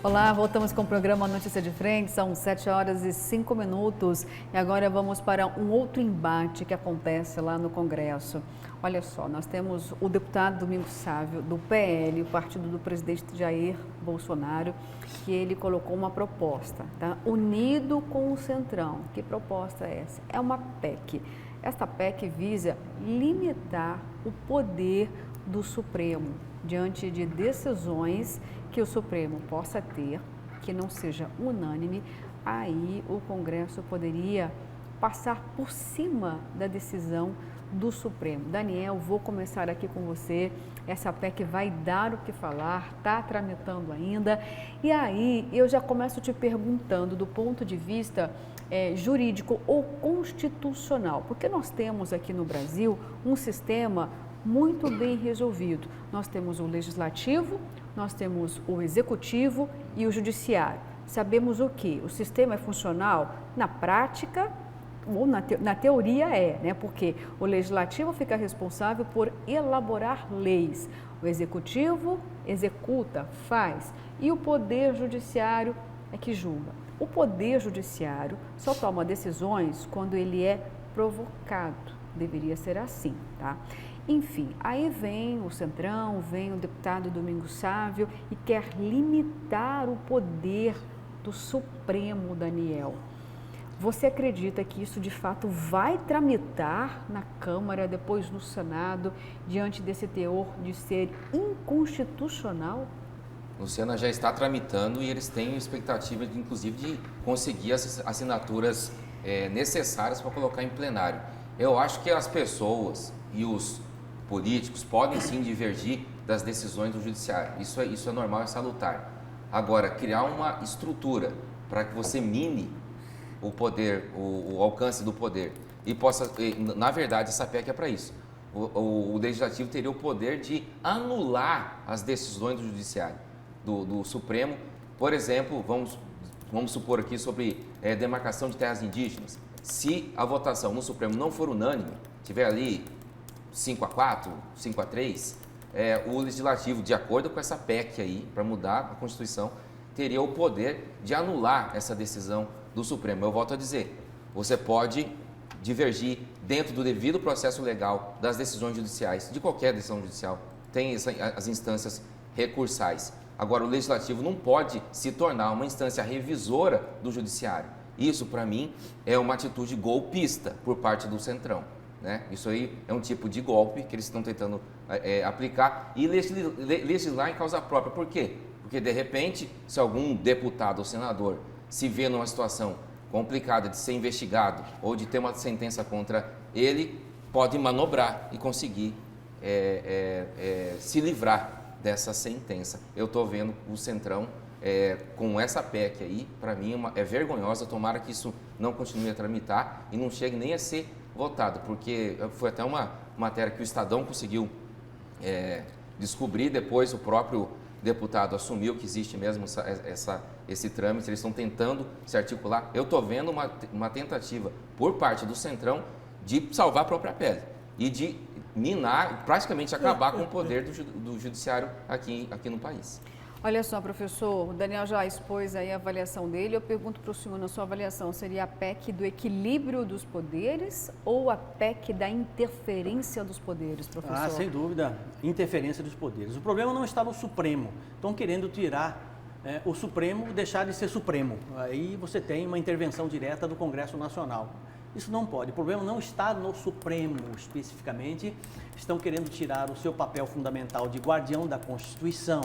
Olá, voltamos com o programa Notícia de Frente, são 7 horas e 5 minutos e agora vamos para um outro embate que acontece lá no Congresso. Olha só, nós temos o deputado Domingos Sávio, do PL, o partido do presidente Jair Bolsonaro, que ele colocou uma proposta, tá? Unido com o Centrão. Que proposta é essa? É uma PEC. Esta PEC visa limitar o poder do Supremo diante de decisões que o Supremo possa ter, que não seja unânime. Aí o Congresso poderia passar por cima da decisão do Supremo. Daniel, vou começar aqui com você. Essa PEC vai dar o que falar, está tramitando ainda. E aí eu já começo te perguntando do ponto de vista jurídico ou constitucional, porque nós temos aqui no Brasil um sistema muito bem resolvido. Nós temos o legislativo, nós temos o executivo e o judiciário. Sabemos o que? O sistema é funcional? Na prática, ou na teoria né? Porque o legislativo fica responsável por elaborar leis, o executivo executa, faz, e o poder judiciário é que julga. O poder judiciário só toma decisões quando ele é provocado. Deveria ser assim, tá? Enfim, aí vem o Centrão, vem o deputado Domingos Sávio e quer limitar o poder do Supremo, Daniel. Você acredita que isso de fato vai tramitar na Câmara, depois no Senado, diante desse teor de ser inconstitucional? Luciana, já está tramitando e eles têm expectativa, inclusive, de conseguir as assinaturas necessárias para colocar em plenário. Eu acho que as pessoas e os políticos podem sim divergir das decisões do judiciário. Isso é normal, é salutar. Agora, criar uma estrutura para que você mine o poder, o alcance do poder e possa, na verdade, essa PEC é para isso. O legislativo teria o poder de anular as decisões do judiciário, do Supremo. Por exemplo, vamos supor aqui sobre demarcação de terras indígenas. Se a votação no Supremo não for unânime, tiver ali 5-4, 5-3, o Legislativo, de acordo com essa PEC aí, para mudar a Constituição, teria o poder de anular essa decisão do Supremo. Eu volto a dizer, você pode divergir dentro do devido processo legal das decisões judiciais, de qualquer decisão judicial, tem as instâncias recursais. Agora, o Legislativo não pode se tornar uma instância revisora do Judiciário. Isso, para mim, é uma atitude golpista por parte do Centrão. Né? Isso aí é um tipo de golpe que eles estão tentando aplicar e legislar em causa própria. Por quê? Porque, de repente, se algum deputado ou senador se vê numa situação complicada de ser investigado ou de ter uma sentença contra ele, pode manobrar e conseguir se livrar dessa sentença. Eu estou vendo o Centrão com essa PEC aí, para mim é vergonhosa. Tomara que isso não continue a tramitar e não chegue nem a ser votado, porque foi até uma matéria que o Estadão conseguiu descobrir, depois o próprio deputado assumiu que existe mesmo esse trâmite, eles estão tentando se articular. Eu estou vendo uma tentativa por parte do Centrão de salvar a própria pele e de minar, praticamente acabar com o poder do judiciário aqui no país. Olha só, professor, o Daniel já expôs aí a avaliação dele. Eu pergunto para o senhor, na sua avaliação, seria a PEC do equilíbrio dos poderes ou a PEC da interferência dos poderes, professor? Sem dúvida, interferência dos poderes. O problema não está no Supremo. Estão querendo tirar o Supremo, deixar de ser Supremo. Aí você tem uma intervenção direta do Congresso Nacional. Isso não pode. O problema não está no Supremo, especificamente. Estão querendo tirar o seu papel fundamental de guardião da Constituição.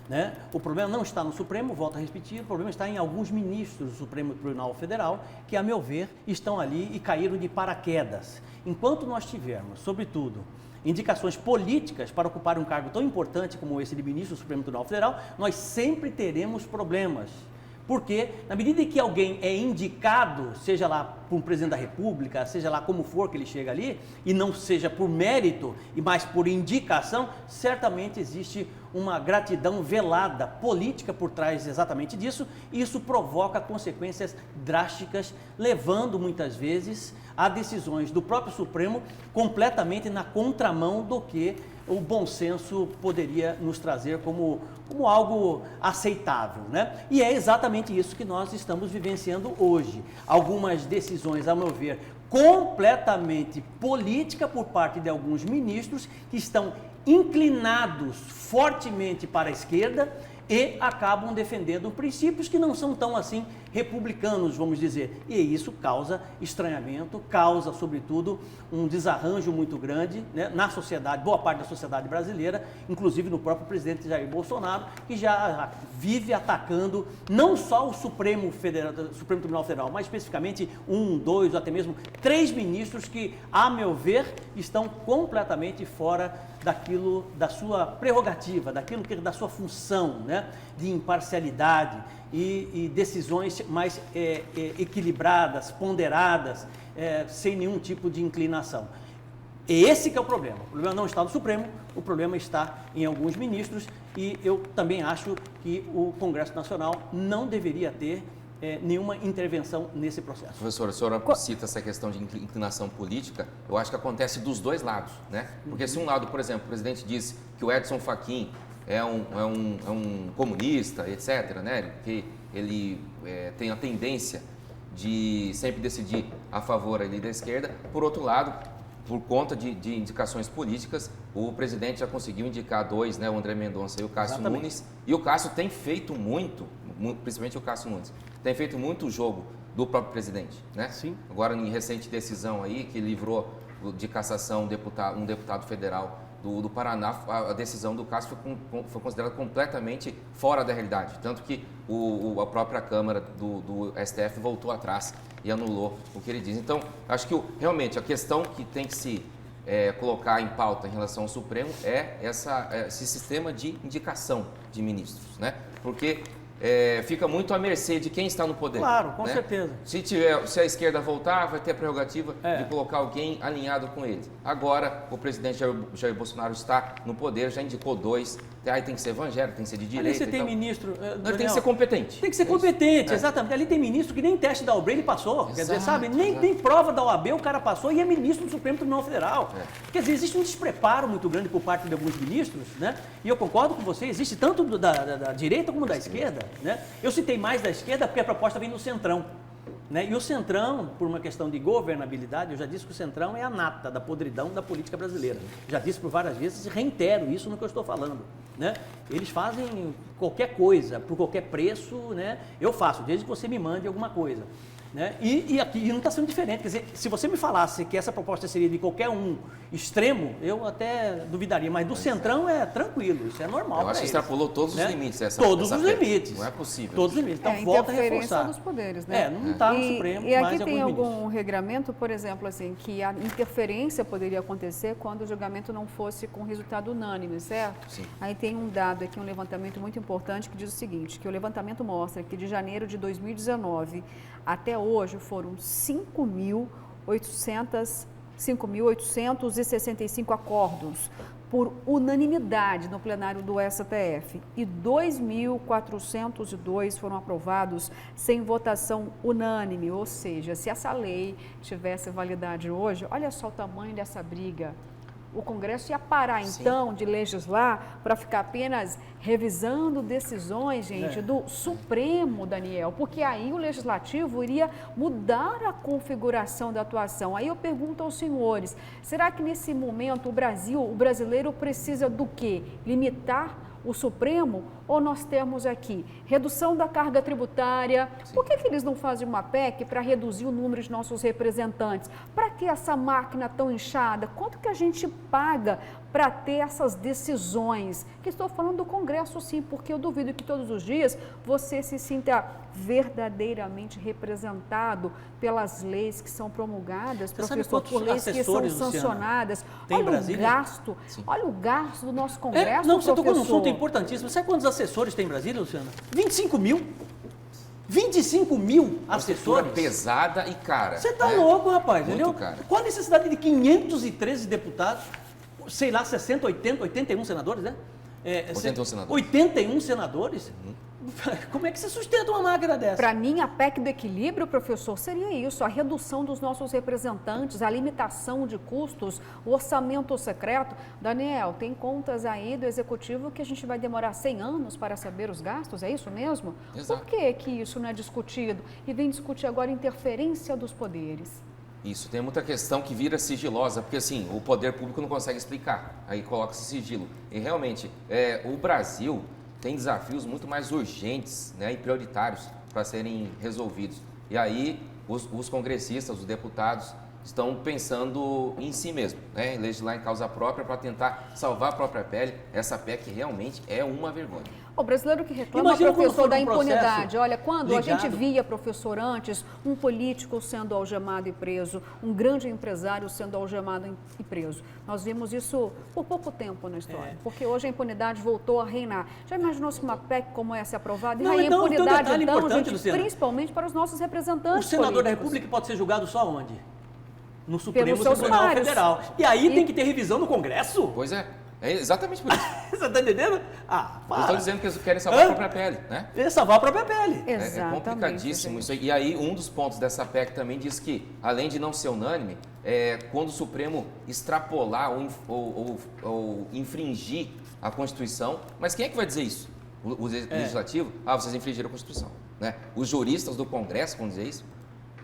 Né? O problema não está no Supremo, volto a repetir, o problema está em alguns ministros do Supremo Tribunal Federal que, a meu ver, estão ali e caíram de paraquedas. Enquanto nós tivermos, sobretudo, indicações políticas para ocupar um cargo tão importante como esse de ministro do Supremo Tribunal Federal, nós sempre teremos problemas. Porque, na medida em que alguém é indicado, seja lá por um presidente da República, seja lá como for que ele chega ali, e não seja por mérito, e mais por indicação, certamente existe uma gratidão velada política por trás exatamente disso, e isso provoca consequências drásticas, levando muitas vezes a decisões do próprio Supremo completamente na contramão do que o bom senso poderia nos trazer como algo aceitável, né? E é exatamente isso que nós estamos vivenciando hoje. Algumas decisões, a meu ver, completamente política por parte de alguns ministros que estão inclinados fortemente para a esquerda e acabam defendendo princípios que não são tão assim republicanos, vamos dizer. E isso causa estranhamento, causa, sobretudo, um desarranjo muito grande, né, na sociedade, boa parte da sociedade brasileira, inclusive no próprio presidente Jair Bolsonaro, que já vive atacando não só o Supremo Tribunal Federal, mas especificamente 1, 2, ou até mesmo 3 ministros que, a meu ver, estão completamente fora daquilo, da sua prerrogativa, daquilo que da sua função, né, de imparcialidade e decisões mais equilibradas, ponderadas, sem nenhum tipo de inclinação. Esse que é o problema. O problema não está no Supremo, o problema está em alguns ministros, e eu também acho que o Congresso Nacional não deveria ter nenhuma intervenção nesse processo. Professora, a senhora cita essa questão de inclinação política, eu acho que acontece dos dois lados, né? Porque se um lado, por exemplo, o presidente diz que o Edson Fachin é um comunista, etc., né? Que ele tem a tendência de sempre decidir a favor ali da esquerda. Por outro lado, por conta de indicações políticas, o presidente já conseguiu indicar 2, né? O André Mendonça e o Cássio Nunes. E o Cássio tem feito muito, principalmente o Cássio Nunes, tem feito muito o jogo do próprio presidente, né? Sim. Agora, em recente decisão aí, que livrou de cassação um deputado federal do Paraná, a decisão do Cássio foi considerada completamente fora da realidade. Tanto que a própria Câmara do STF voltou atrás e anulou o que ele diz. Então, acho que realmente a questão que tem que se colocar em pauta em relação ao Supremo é esse sistema de indicação de ministros, né? Porque fica muito à mercê de quem está no poder. Claro, com né? certeza. Se a esquerda voltar, vai ter a prerrogativa de colocar alguém alinhado com eles. Agora, o presidente Jair Bolsonaro está no poder, já indicou 2. Aí tem que ser evangélico, tem que ser de direita. Ali você tem ministro... Ele tem que ser competente. Tem que ser competente, exatamente. Ali tem ministro que nem teste da OAB ele passou. Quer dizer, sabe, nem prova da OAB o cara passou e é ministro do Supremo Tribunal Federal. Quer dizer, existe um despreparo muito grande por parte de alguns ministros, né? E eu concordo com você, existe tanto da direita como da esquerda, né? Eu citei mais da esquerda porque a proposta vem do Centrão. Né? E o Centrão, por uma questão de governabilidade, eu já disse que o Centrão é a nata da podridão da política brasileira. Já disse por várias vezes e reitero isso no que eu estou falando. Né? Eles fazem qualquer coisa, por qualquer preço, né? Eu faço, desde que você me mande alguma coisa. Né? E aqui não está sendo diferente. Quer dizer, se você me falasse que essa proposta seria de qualquer um extremo, eu até duvidaria, mas do Centrão é tranquilo, isso é normal. Eu acho que extrapolou todos os limites. Todos os limites. Não é possível. Todos os limites. Então, volta a reforçar. Dos poderes, né? Não está no Supremo, e mas aqui tem algum ministros. regramento, por exemplo, assim, que a interferência poderia acontecer quando o julgamento não fosse com resultado unânime, certo? Sim. Aí tem um dado aqui, um levantamento muito importante que diz o seguinte, que o levantamento mostra que de janeiro de 2019 até hoje foram 5.865 acordos por unanimidade no plenário do STF e 2.402 foram aprovados sem votação unânime, ou seja, se essa lei tivesse validade hoje, olha só o tamanho dessa briga. O Congresso ia parar, então, de legislar para ficar apenas revisando decisões, gente, do Supremo, Daniel, porque aí o Legislativo iria mudar a configuração da atuação. Aí eu pergunto aos senhores, será que nesse momento o brasileiro precisa do quê? Limitar o Supremo, ou nós temos aqui redução da carga tributária? Por que eles não fazem uma PEC para reduzir o número de nossos representantes? Para que essa máquina tão inchada? Quanto que a gente paga para ter essas decisões? Que estou falando do Congresso, sim, porque eu duvido que todos os dias você se sinta verdadeiramente representado pelas leis que são promulgadas, professor, por leis que são sancionadas. Olha o gasto do nosso Congresso, Não, você tocou num assunto importantíssimo. Sabe quantos assessores tem em Brasília, Luciana? 25 mil. 25 mil Uma estrutura assessores. pesada e cara. Você tá né? louco, rapaz, Muito entendeu? cara. Qual a necessidade de 513 deputados, sei lá, 60, 80, 81 senadores, né? 81 senadores. 81 senadores? Como é que você sustenta uma máquina dessa? Para mim, a PEC do equilíbrio, professor, seria isso, a redução dos nossos representantes, a limitação de custos, o orçamento secreto. Daniel, tem contas aí do Executivo que a gente vai demorar 100 anos para saber os gastos, é isso mesmo? Exato. Por que isso não é discutido? E vem discutir agora a interferência dos poderes. Isso, tem muita questão que vira sigilosa, porque assim, o poder público não consegue explicar, aí coloca-se sigilo. E realmente, o Brasil tem desafios muito mais urgentes, né, e prioritários para serem resolvidos. E aí os congressistas, os deputados, estão pensando em si mesmo, né, legislar em causa própria para tentar salvar a própria pele. Essa PEC realmente é uma vergonha. O brasileiro que reclama, Imagina quando professor, for da um processo impunidade. Olha, quando a gente ligado. via, professor, antes, um político sendo algemado e preso, um grande empresário sendo algemado e preso. Nós vimos isso por pouco tempo na história, porque hoje a impunidade voltou a reinar. Já imaginou se uma PEC como essa é aprovada? E Não, aí a então, tem um impunidade, detalhe então, importante, gente, Luciana. principalmente para os nossos representantes O senador da políticos. República pode ser julgado só onde? No Supremo seus Tribunal pares. Federal. E aí tem que ter revisão no Congresso? Pois é exatamente por isso. Você está entendendo? Ah, Eu para. estou dizendo que eles querem salvar a própria pele, né? É salvar a própria pele. É Exatamente. complicadíssimo gente. isso aí. E aí, um dos pontos dessa PEC também diz que, além de não ser unânime, quando o Supremo extrapolar ou infringir a Constituição, mas quem é que vai dizer isso? O Legislativo? Ah, vocês infringiram a Constituição. Né? Os juristas do Congresso vão dizer isso?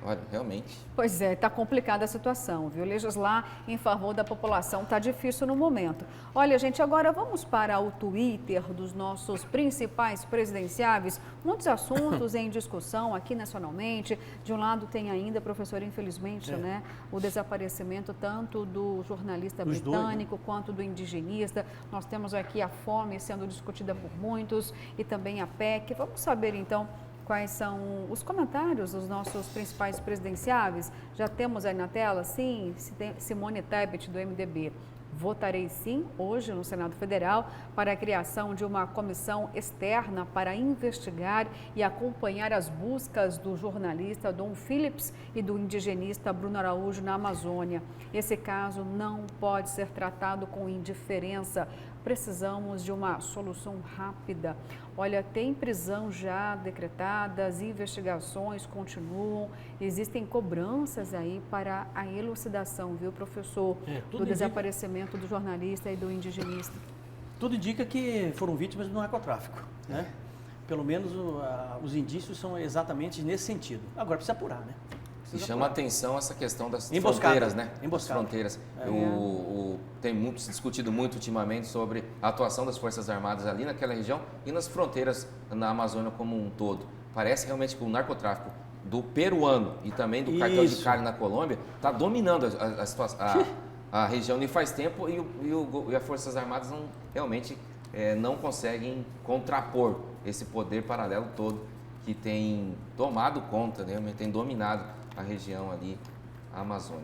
Olha, realmente. Pois é, está complicada a situação, viu? Legislar em favor da população está difícil no momento. Olha, gente, agora vamos para o Twitter dos nossos principais presidenciáveis. Muitos assuntos em discussão aqui nacionalmente. De um lado tem ainda, professor, infelizmente, né, o desaparecimento tanto do jornalista britânico quanto do indigenista. Nós temos aqui a fome sendo discutida por muitos e também a PEC. Vamos saber, então, quais são os comentários dos nossos principais presidenciáveis. Já temos aí na tela, sim, Simone Tebet, do MDB. Votarei sim, hoje no Senado Federal, para a criação de uma comissão externa para investigar e acompanhar as buscas do jornalista Dom Phillips e do indigenista Bruno Araújo na Amazônia. Esse caso não pode ser tratado com indiferença. Precisamos de uma solução rápida. Olha, tem prisão já decretada, as investigações continuam, existem cobranças aí para a elucidação, viu, professor, do desaparecimento do jornalista e do indigenista. Tudo indica que foram vítimas do narcotráfico, né? Pelo menos os indícios são exatamente nesse sentido. Agora precisa apurar, né? E chama a atenção essa questão das Emboscada. fronteiras, né? Emboscada. Das fronteiras. Tem se discutido muito ultimamente sobre a atuação das Forças Armadas ali naquela região e nas fronteiras na Amazônia como um todo. Parece realmente que o narcotráfico do peruano e também do cartel de Cali na Colômbia está dominando a região e faz tempo e as Forças Armadas realmente não conseguem contrapor esse poder paralelo todo que tem tomado conta, né? Tem dominado a região ali, a Amazônia.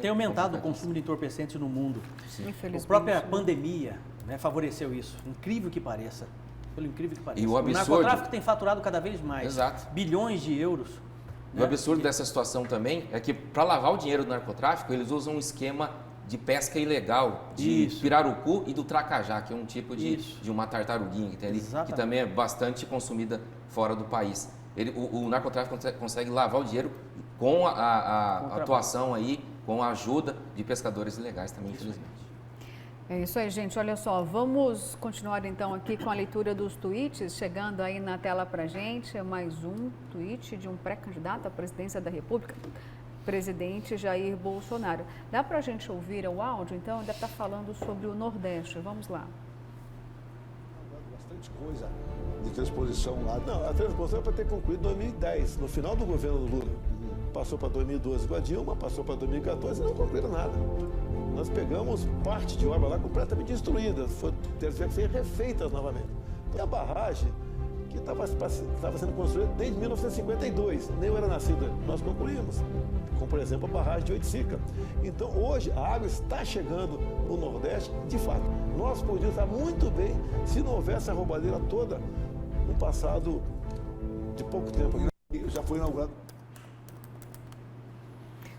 Tem aumentado o consumo de entorpecentes no mundo. Infelizmente. A própria pandemia, né, favoreceu isso. Incrível que pareça. Pelo incrível que pareça. E o absurdo... narcotráfico tem faturado cada vez mais. Exato. Bilhões de euros. E o absurdo dessa situação também é que, para lavar o dinheiro do narcotráfico, eles usam um esquema de pesca ilegal, de pirarucu e do tracajá, que é um tipo de uma tartaruguinha que tem ali, que também é bastante consumida fora do país. O narcotráfico consegue lavar o dinheiro com a atuação aí, com a ajuda de pescadores ilegais também, infelizmente. É isso aí, gente. Olha só, vamos continuar então aqui com a leitura dos tweets, chegando aí na tela pra gente, mais um tweet de um pré-candidato à presidência da República, presidente Jair Bolsonaro. Dá pra gente ouvir o áudio? Então, ainda está falando sobre o Nordeste. Vamos lá. Bastante coisa de transposição lá. Não, a transposição é para ter concluído em 2010, no final do governo Lula. Passou para 2012 com a Dilma, passou para 2014 e não concluíram nada. Nós pegamos parte de obra lá completamente destruída, teve que ser refeitas novamente. Então, a barragem que estava sendo construída desde 1952, nem eu era nascido, nós concluímos. Como, por exemplo, a barragem de Oiticica. Então, hoje, a água está chegando no Nordeste, de fato. Nós podíamos estar muito bem se não houvesse a roubalheira toda no passado de pouco tempo. já foi inaugurado.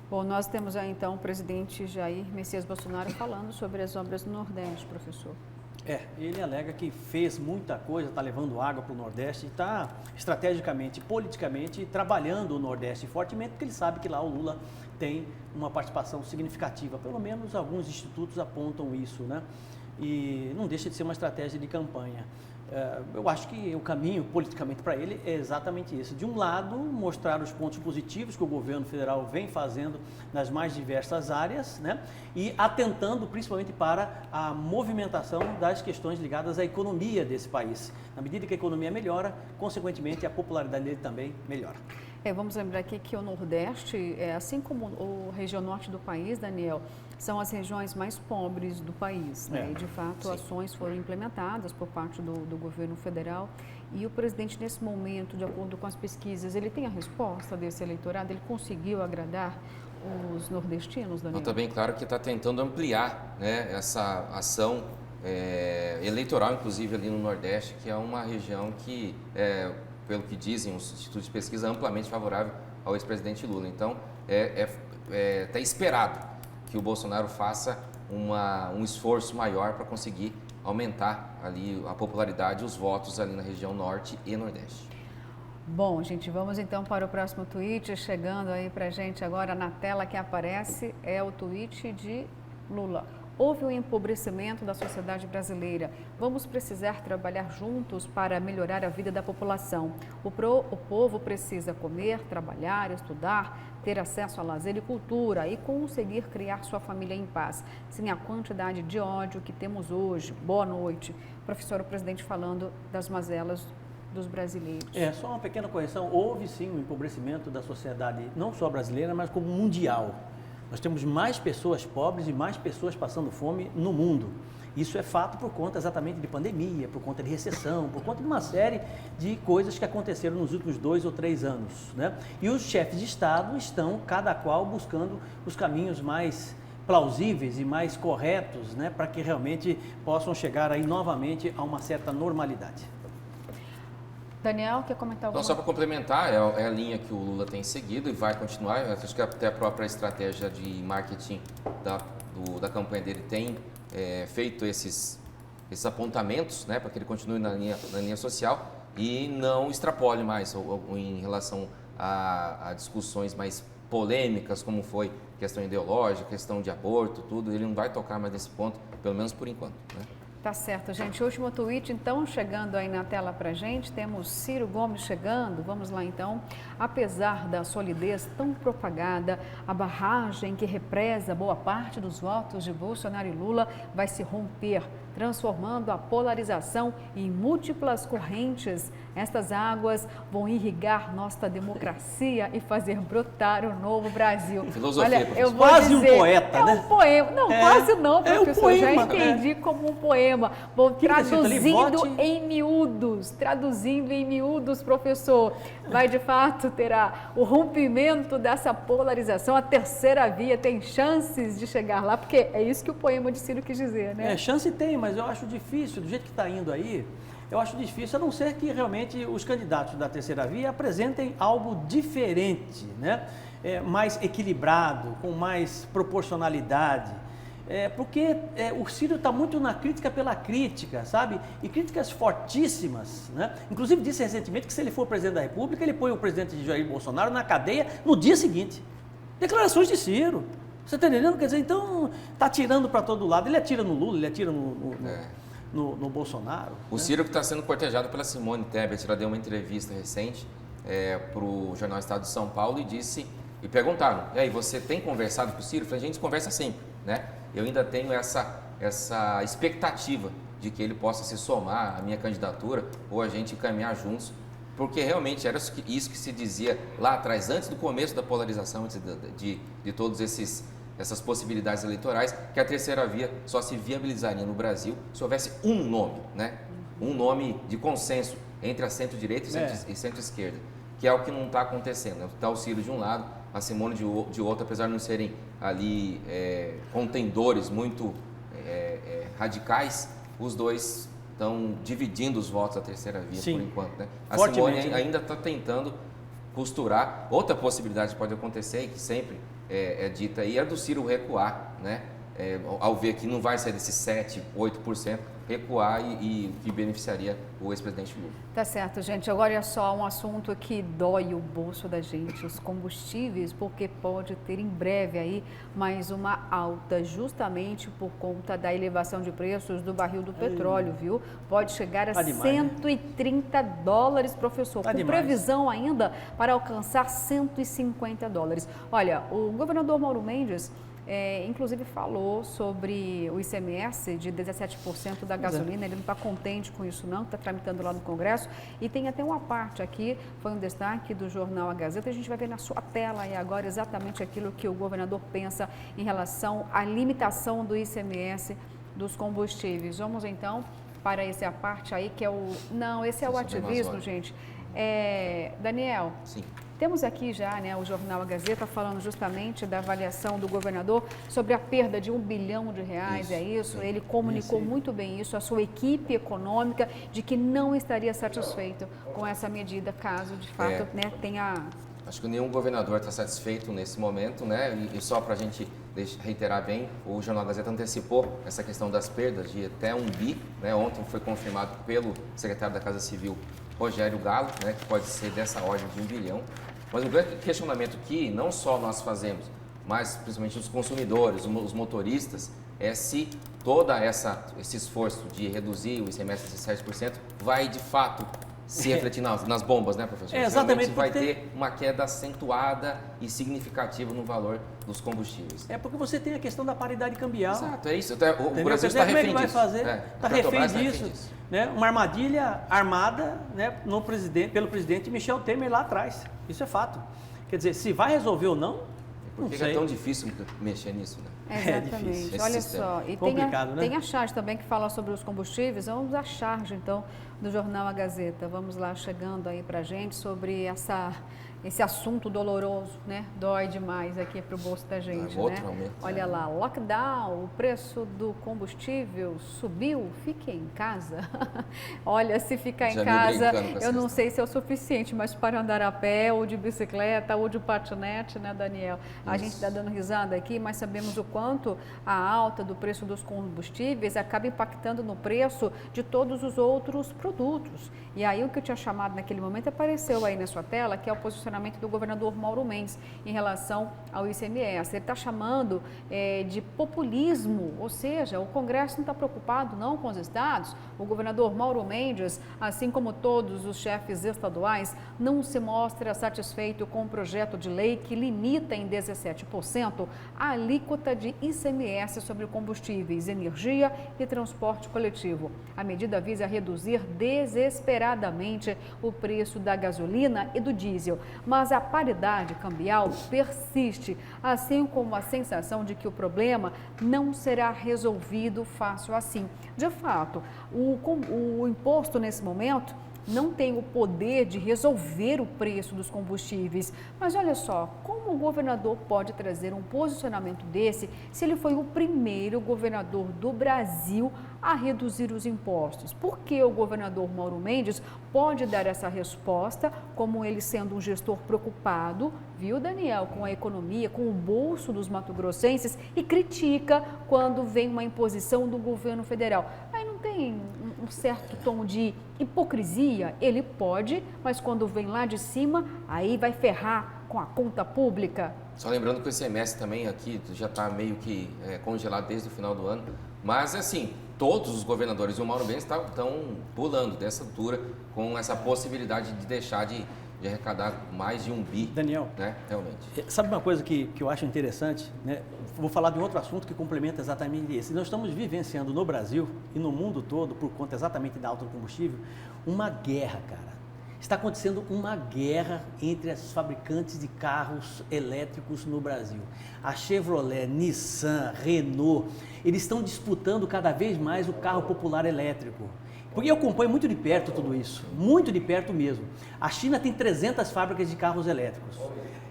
Bom, nós temos aí então o presidente Jair Messias Bolsonaro falando sobre as obras no Nordeste, professor. Ele alega que fez muita coisa, está levando água para o Nordeste, está estrategicamente, politicamente, trabalhando o Nordeste fortemente, porque ele sabe que lá o Lula tem uma participação significativa, pelo menos alguns institutos apontam isso, né? E não deixa de ser uma estratégia de campanha. Eu acho que o caminho politicamente para ele é exatamente esse. De um lado, mostrar os pontos positivos que o governo federal vem fazendo nas mais diversas áreas, né? E atentando principalmente para a movimentação das questões ligadas à economia desse país. Na medida que a economia melhora, consequentemente a popularidade dele também melhora. Vamos lembrar aqui que o Nordeste, assim como a região norte do país, Daniel, são as regiões mais pobres do país, né? E de fato, sim, ações foram implementadas por parte do governo federal. E o presidente, nesse momento, de acordo com as pesquisas, ele tem a resposta desse eleitorado? Ele conseguiu agradar os nordestinos, Daniel? Está bem claro que está tentando ampliar, né, essa ação eleitoral, inclusive ali no Nordeste, que é uma região que, pelo que dizem os institutos de pesquisa, amplamente favorável ao ex-presidente Lula. Então, está esperado que o Bolsonaro faça um esforço maior para conseguir aumentar ali a popularidade e os votos ali na região Norte e Nordeste. Bom, gente, vamos então para o próximo tweet. Chegando aí para a gente agora na tela que aparece é o tweet de Lula. Houve um empobrecimento da sociedade brasileira. Vamos precisar trabalhar juntos para melhorar a vida da população. O povo precisa comer, trabalhar, estudar, ter acesso a lazer e cultura e conseguir criar sua família em paz, sem a quantidade de ódio que temos hoje. Boa noite. Professor, o presidente falando das mazelas dos brasileiros. Só uma pequena correção. Houve sim um empobrecimento da sociedade, não só brasileira, mas como mundial. Nós temos mais pessoas pobres e mais pessoas passando fome no mundo. Isso é fato por conta exatamente de pandemia, por conta de recessão, por conta de uma série de coisas que aconteceram nos últimos 2 ou 3 anos, né? E os chefes de Estado estão, cada qual, buscando os caminhos mais plausíveis e mais corretos, né, para que realmente possam chegar aí novamente a uma certa normalidade. Daniel, quer comentar alguma coisa? Então, só para complementar, é a linha que o Lula tem seguido e vai continuar. Eu acho que até a própria estratégia de marketing da campanha dele tem feito esses apontamentos, né, para que ele continue na linha social e não extrapole mais em relação a discussões mais polêmicas, como foi questão ideológica, questão de aborto, tudo. Ele não vai tocar mais nesse ponto, pelo menos por enquanto, né? Tá certo, gente. Último tweet, então, chegando aí na tela pra gente, temos Ciro Gomes chegando. Vamos lá, então. Apesar da solidez tão propagada, a barragem que represa boa parte dos votos de Bolsonaro e Lula vai se romper, transformando a polarização em múltiplas correntes. Estas águas vão irrigar nossa democracia e fazer brotar o novo Brasil. Filosofia, olha, eu vou quase dizer, um poeta, né? É um poema. Não, quase não, professor. Um poema, já entendi como um poema. Bom, traduzindo em miúdos, professor, vai de fato terá o rompimento dessa polarização. A terceira via tem chances de chegar lá, porque é isso que o poema de Ciro quis dizer, né? Chance tem, mas eu acho difícil, do jeito que está indo aí, eu acho difícil, a não ser que realmente os candidatos da terceira via apresentem algo diferente, né? Mais equilibrado, com mais proporcionalidade. Porque o Ciro está muito na crítica pela crítica, sabe? E críticas fortíssimas, né? Inclusive disse recentemente que se ele for presidente da República, ele põe o presidente Jair Bolsonaro na cadeia no dia seguinte. Declarações de Ciro. Você está entendendo? Quer dizer, então, está atirando para todo lado. Ele atira no Lula, ele atira no Bolsonaro. O Ciro que está sendo cortejado pela Simone Tebet, ela deu uma entrevista recente para o jornal Estado de São Paulo e perguntaram, e aí, você tem conversado com o Ciro? Eu falei, a gente conversa sempre, né? Eu ainda tenho essa expectativa de que ele possa se somar à minha candidatura ou a gente caminhar juntos, porque realmente era isso que se dizia lá atrás, antes do começo da polarização, antes de todas essas possibilidades eleitorais, que a terceira via só se viabilizaria no Brasil se houvesse um nome, né? Um nome de consenso entre a centro-direita e centro-esquerda, que é o que não está acontecendo. Está o Ciro de um lado, a Simone de outro, apesar de não serem ali contendores muito radicais, os dois estão dividindo os votos da terceira via. Sim, por enquanto, né? A Simone ainda está tentando costurar. Outra possibilidade que pode acontecer, e que sempre é dita aí, é do Ciro recuar, né? Ao ver que não vai sair desses 7%, 8%, recuar e que beneficiaria o ex-presidente Lula. Tá certo, gente. Agora é só um assunto que dói o bolso da gente, os combustíveis, porque pode ter em breve aí mais uma alta, justamente por conta da elevação de preços do barril do petróleo, viu? Pode chegar a $130, professor, com previsão ainda para alcançar $150. Olha, o governador Mauro Mendes inclusive falou sobre o ICMS de 17% da gasolina. Ele não está contente com isso não, está tramitando lá no Congresso. E tem até uma parte aqui, foi um destaque do jornal A Gazeta, a gente vai ver na sua tela aí agora exatamente aquilo que o governador pensa em relação à limitação do ICMS dos combustíveis. Vamos então para essa parte aí que é o... Não, esse é o ativismo, gente. Daniel. Sim. Temos aqui já, né, o jornal A Gazeta falando justamente da avaliação do governador sobre a perda de R$1 bilhão, é isso? Ele comunicou muito bem isso, a sua equipe econômica, de que não estaria satisfeito com essa medida, caso de fato tenha... Acho que nenhum governador está satisfeito nesse momento, né? E só para a gente reiterar bem, o Jornal Gazeta antecipou essa questão das perdas de até 1 bi, né? Ontem foi confirmado pelo secretário da Casa Civil, Rogério Galo, né? Que pode ser dessa ordem de 1 bilhão. Mas o grande questionamento que não só nós fazemos, mas principalmente os consumidores, os motoristas, é se todo esse esforço de reduzir o ICMS de 7% vai de fato se refletir nas bombas, né, professor? Exatamente. Vai ter uma queda acentuada e significativa no valor dos combustíveis. Porque você tem a questão da paridade cambial. Exato, é isso. O Brasil está refém disso. Vai fazer? Está refém disso. Né? Uma armadilha armada, né, pelo presidente Michel Temer lá atrás. Isso é fato. Quer dizer, se vai resolver ou não, Por que é tão difícil mexer nisso, né? Exatamente. Difícil. Olha só, e tem a charge também que fala sobre os combustíveis. Vamos à charge, então, do jornal A Gazeta. Vamos lá, chegando aí pra gente sobre esse assunto doloroso, né? Dói demais aqui para o bolso da gente, né? Aumento, Olha lá, lockdown, o preço do combustível subiu, fique em casa. Olha, se ficar em casa, eu não sei se é o suficiente, mas para andar a pé, ou de bicicleta, ou de patinete, né, Daniel? A gente está dando risada aqui, mas sabemos o quanto a alta do preço dos combustíveis acaba impactando no preço de todos os outros produtos. E aí o que eu tinha chamado naquele momento apareceu aí na sua tela, que é o posicionamento do governador Mauro Mendes em relação ao ICMS. Ele está chamando de populismo, ou seja, o Congresso não está preocupado não com os estados. O governador Mauro Mendes, assim como todos os chefes estaduais, não se mostra satisfeito com o projeto de lei que limita em 17% a alíquota de ICMS sobre combustíveis, energia e transporte coletivo. A medida visa reduzir desesperadamente o preço da gasolina e do diesel. Mas a paridade cambial persiste, assim como a sensação de que o problema não será resolvido fácil assim. De fato, o imposto nesse momento não tem o poder de resolver o preço dos combustíveis. Mas olha só, como o governador pode trazer um posicionamento desse se ele foi o primeiro governador do Brasil a reduzir os impostos? Por que o governador Mauro Mendes pode dar essa resposta, como ele sendo um gestor preocupado, viu, Daniel, com a economia, com o bolso dos mato-grossenses, e critica quando vem uma imposição do governo federal? Aí não tem um certo tom de hipocrisia? Ele pode, mas quando vem lá de cima, aí vai ferrar com a conta pública. Só lembrando que o ICMS também aqui já está meio que congelado desde o final do ano, mas assim, todos os governadores e o Mauro Mendes estão pulando dessa altura com essa possibilidade de deixar de arrecadar mais de 1 bi. Daniel, né, realmente. Sabe uma coisa que eu acho interessante? Né? Vou falar de um outro assunto que complementa exatamente esse. Nós estamos vivenciando no Brasil e no mundo todo, por conta exatamente da alta do combustível, uma guerra, cara. Está acontecendo uma guerra entre as fabricantes de carros elétricos no Brasil. A Chevrolet, Nissan, Renault, eles estão disputando cada vez mais o carro popular elétrico. Porque eu acompanho muito de perto tudo isso, muito de perto mesmo. A China tem 300 fábricas de carros elétricos.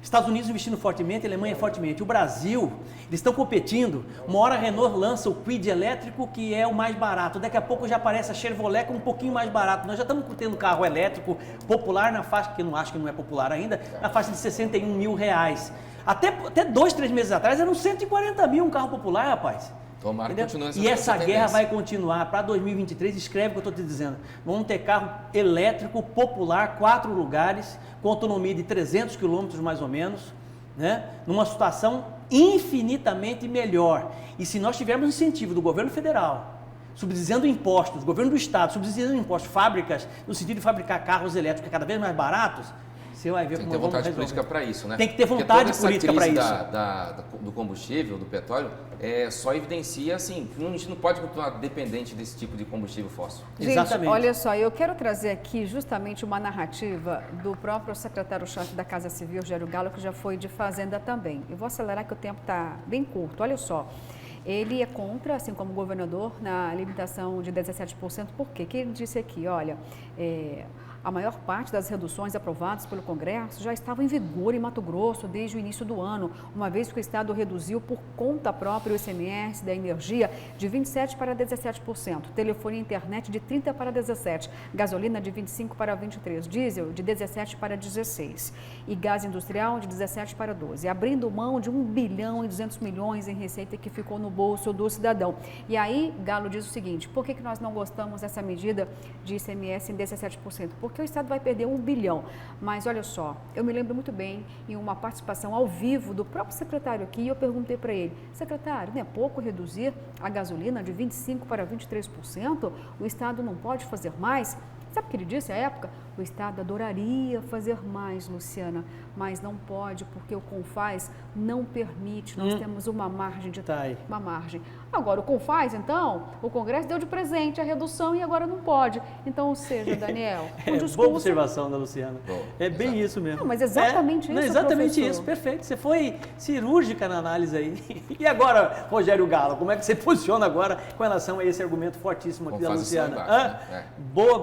Estados Unidos investindo fortemente, a Alemanha fortemente. O Brasil, eles estão competindo. Uma hora a Renault lança o Kwid elétrico, que é o mais barato. Daqui a pouco já aparece a Chevrolet com um pouquinho mais barato. Nós já estamos tendo carro elétrico popular na faixa, que eu não acho que não é popular ainda, na faixa de R$61 mil. Até 2, 3 meses atrás eram 140 mil um carro popular, rapaz. Tomara que continue E essa guerra tendência. vai continuar para 2023, escreve o que eu estou te dizendo. Vamos ter carro elétrico, popular, 4 lugares, com autonomia de 300 quilômetros mais ou menos, né? Numa situação infinitamente melhor. E se nós tivermos incentivo do governo federal, subsidiando impostos, governo do estado, subsidiando impostos, fábricas, no sentido de fabricar carros elétricos cada vez mais baratos, você vai ver Tem que como ter vamos vontade resolver. política para isso, né? Tem que ter Porque vontade toda essa política crise para isso. do combustível, do petróleo, só evidencia, assim, que a gente não pode continuar dependente desse tipo de combustível fóssil. Gente, Exatamente. olha só, eu quero trazer aqui justamente uma narrativa do próprio secretário-chefe da Casa Civil, Rogério Galo, que já foi de Fazenda também. Eu vou acelerar que o tempo está bem curto, olha só. Ele é contra, assim como o governador, na limitação de 17%. Por quê? Que ele disse aqui, olha, a maior parte das reduções aprovadas pelo Congresso já estavam em vigor em Mato Grosso desde o início do ano, uma vez que o Estado reduziu por conta própria o ICMS da energia de 27% para 17%, telefone e internet de 30% para 17%, gasolina de 25% para 23%, diesel de 17% para 16% e gás industrial de 17% para 12%, abrindo mão de 1 bilhão e 200 milhões em receita que ficou no bolso do cidadão. E aí, Galo diz o seguinte, por que nós não gostamos dessa medida de ICMS em 17%? Porque o Estado vai perder 1 bilhão. Mas olha só, eu me lembro muito bem em uma participação ao vivo do próprio secretário aqui, eu perguntei para ele, secretário, não é pouco reduzir a gasolina de 25% para 23%? O Estado não pode fazer mais? Sabe o que ele disse à época? O Estado adoraria fazer mais, Luciana, mas não pode porque o CONFAS não permite, nós temos uma margem de uma margem. Agora, o CONFAS, então, o Congresso deu de presente a redução e agora não pode. Então, ou seja, Daniel, o discurso... Boa observação da Luciana. Bom, Bem exato. isso mesmo. Não, mas exatamente isso, Não, exatamente professor. isso, perfeito. Você foi cirúrgica na análise aí. E agora, Rogério Galo, como é que você posiciona agora com relação a esse argumento fortíssimo aqui da Vamos fazer Luciana? isso lá embaixo, né?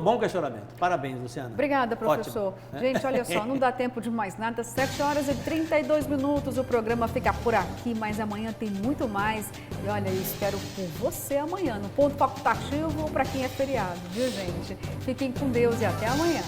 Bom questionamento. Parabéns, Luciana. Obrigada, professor. Ótimo. Gente, olha só, não dá tempo de mais nada. 7h32, o programa fica por aqui, mas amanhã tem muito mais. E olha, eu espero por você amanhã, no ponto facultativo ou para quem é feriado, viu, gente? Fiquem com Deus e até amanhã.